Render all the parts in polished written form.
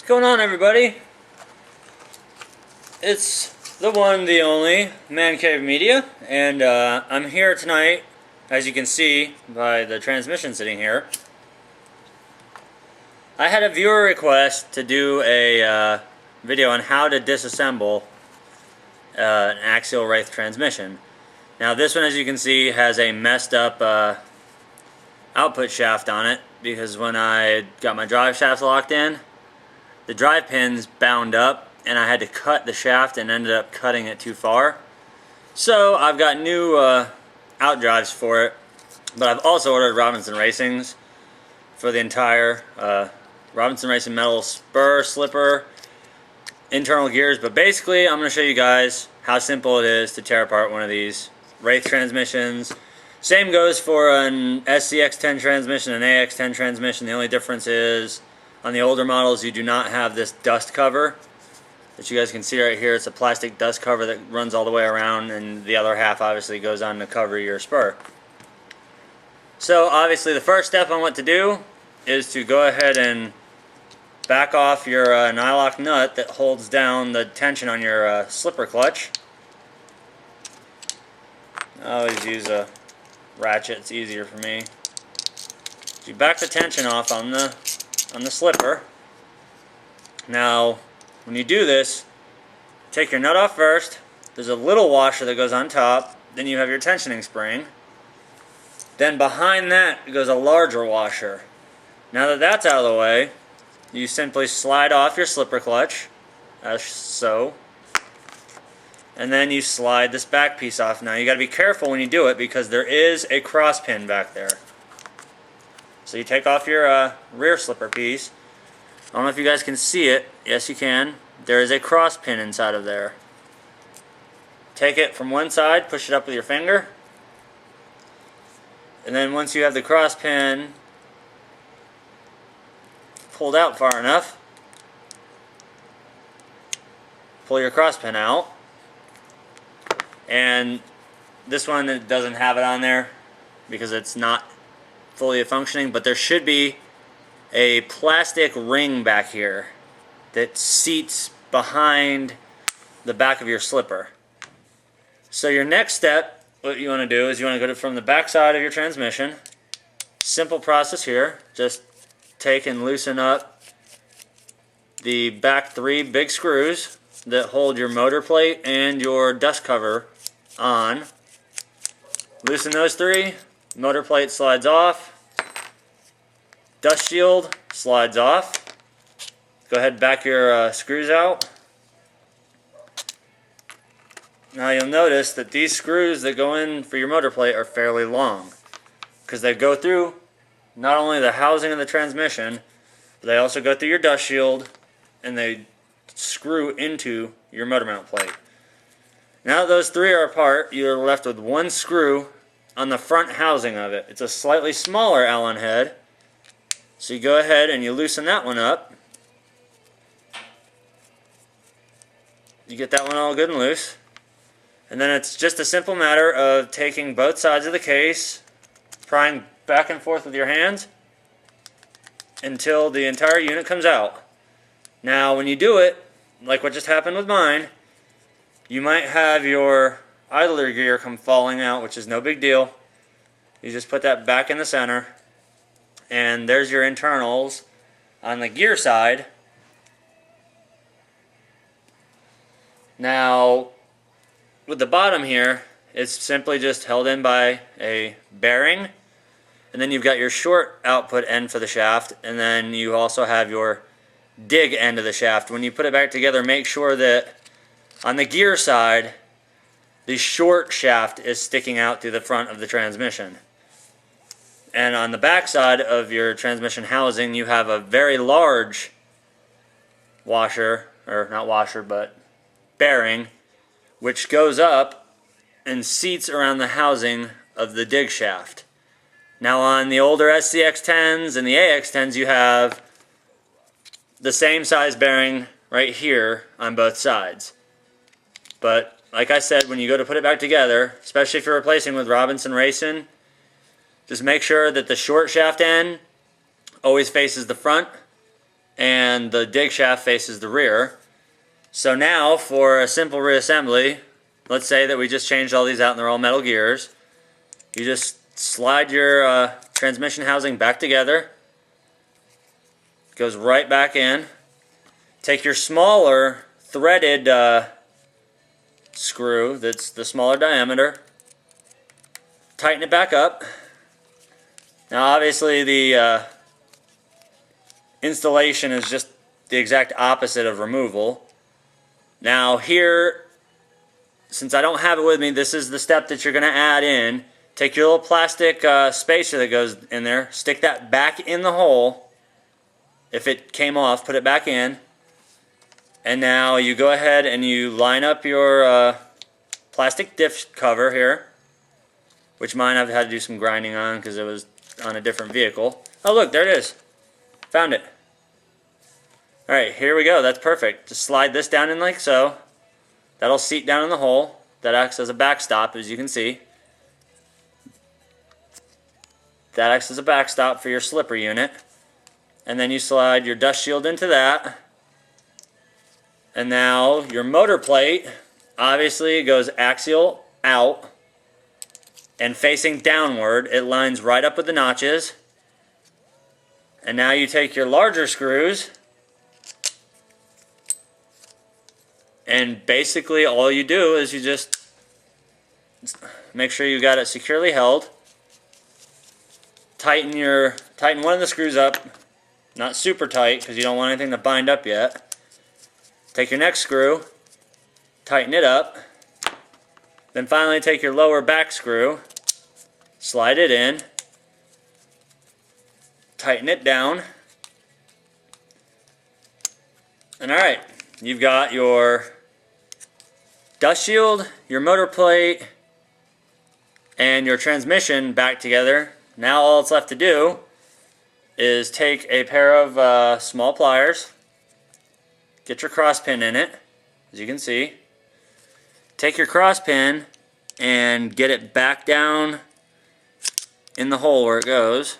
What's going on, everybody? It's the one, the only Man Cave Media, and I'm here tonight, as you can see by the transmission sitting here. I had a viewer request to do a video on how to disassemble an Axial Wraith transmission. Now this one, as you can see, has a messed up output shaft on it, because when I got my drive shafts locked in, the drive pins bound up and I had to cut the shaft and ended up cutting it too far. So I've got new out drives for it, but I've also ordered Robinson Racings for the entire Robinson Racing metal spur, slipper, internal gears. But basically I'm going to show you guys how simple it is to tear apart one of these Wraith transmissions. Same goes for an SCX10 transmission and an AX10 transmission. The only difference is on the older models you do not have this dust cover that you guys can see right here. It's a plastic dust cover that runs all the way around, and the other half obviously goes on to cover your spur. So obviously the first step on what to do is to go ahead and back off your nylock nut that holds down the tension on your slipper clutch. I always use a ratchet, it's easier for me. So you back the tension off on the slipper. Now when you do this, take your nut off first. There's a little washer that goes on top, then you have your tensioning spring, then behind that goes a larger washer. Now that that's out of the way, you simply slide off your slipper clutch, as so, and then you slide this back piece off. Now you got to be careful when you do it because there is a cross pin back there. So you take off your rear slipper piece. I don't know if you guys can see it. Yes, you can. There is a cross pin inside of there. Take it from one side, push it up with your finger, and then once you have the cross pin pulled out far enough, pull your cross pin out. And this one, it doesn't have it on there because it's not fully functioning, but there should be a plastic ring back here that seats behind the back of your slipper. So your next step, what you want to do is you want to go from the back side of your transmission. Simple process here. Just take and loosen up the back 3 big screws that hold your motor plate and your dust cover on. Loosen those 3. Motor plate slides off. Dust shield slides off. Go ahead and back your screws out. Now you'll notice that these screws that go in for your motor plate are fairly long because they go through not only the housing of the transmission, but they also go through your dust shield and they screw into your motor mount plate. Now that those 3 are apart, you're left with 1 screw on the front housing of it. It's a slightly smaller Allen head, so you go ahead and you loosen that one up. You get that one all good and loose, and then it's just a simple matter of taking both sides of the case, prying back and forth with your hands until the entire unit comes out. Now when you do it, like what just happened with mine, you might have your idler gear come falling out, which is no big deal. You just put that back in the center, and there's your internals on the gear side. Now with the bottom here, it's simply just held in by a bearing, and then you've got your short output end for the shaft, and then you also have your dig end of the shaft. When you put it back together, make sure that on the gear side, the short shaft is sticking out through the front of the transmission. And on the back side of your transmission housing, you have a very large washer, or not washer, but bearing, which goes up and seats around the housing of the dig shaft. Now on the older SCX10s and the AX10s, you have the same size bearing right here on both sides. But like I said, when you go to put it back together, especially if you're replacing with Robinson Racing, just make sure that the short shaft end always faces the front, and the dig shaft faces the rear. So now for a simple reassembly, let's say that we just changed all these out and they're all metal gears. You just slide your transmission housing back together. Goes right back in. Take your smaller threaded screw that's the smaller diameter. Tighten it back up. Now obviously the installation is just the exact opposite of removal. Now here, since I don't have it with me, this is the step that you're going to add in. Take your little plastic spacer that goes in there, stick that back in the hole. If it came off, put it back in. And now you go ahead and you line up your plastic diff cover here, which mine I've had to do some grinding on because it was on a different vehicle. Oh look, there it is. Found it. Alright, here we go. That's perfect. Just slide this down in like so. That'll seat down in the hole. That acts as a backstop, as you can see. That acts as a backstop for your slipper unit. And then you slide your dust shield into that. And now your motor plate obviously goes axial out and facing downward. It lines right up with the notches. And now you take your larger screws and basically all you do is you just make sure you got it securely held. Tighten one of the screws up, not super tight because you don't want anything to bind up yet. Take your next screw, tighten it up. Then finally take your lower back screw, slide it in, tighten it down. And alright, you've got your dust shield, your motor plate, and your transmission back together. Now all it's left to do is take a pair of small pliers, get your cross pin in it, as you can see. Take your cross pin and get it back down in the hole where it goes.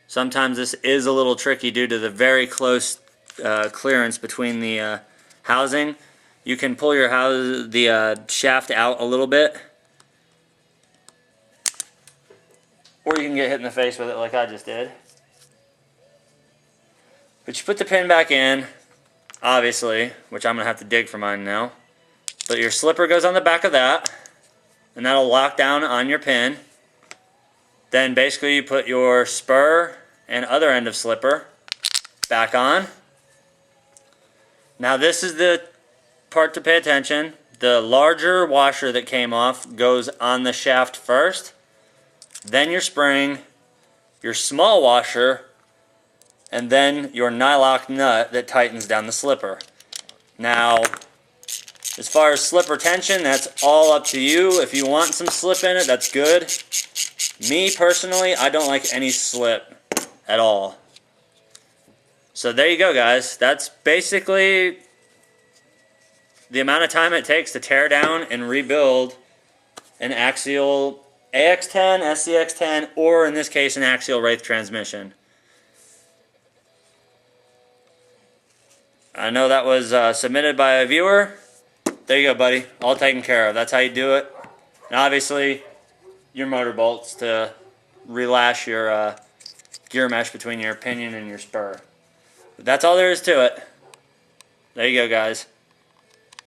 Sometimes this is a little tricky due to the very close clearance between the housing. You can pull your the shaft out a little bit, or you can get hit in the face with it like I just did. But you put the pin back in, obviously, which I'm going to have to dig for mine now. But your slipper goes on the back of that, and that'll lock down on your pin. Then basically you put your spur and other end of slipper back on. Now this is the part to pay attention. The larger washer that came off goes on the shaft first, then your spring, your small washer, and then your nylock nut that tightens down the slipper. Now, as far as slipper tension, that's all up to you. If you want some slip in it, that's good. Me, personally, I don't like any slip at all. So there you go, guys. That's basically the amount of time it takes to tear down and rebuild an Axial AX10, SCX10, or in this case, an Axial Wraith transmission. I know that was submitted by a viewer. There you go, buddy. All taken care of. That's how you do it. And obviously, your motor bolts to relash your gear mesh between your pinion and your spur. But that's all there is to it. There you go, guys.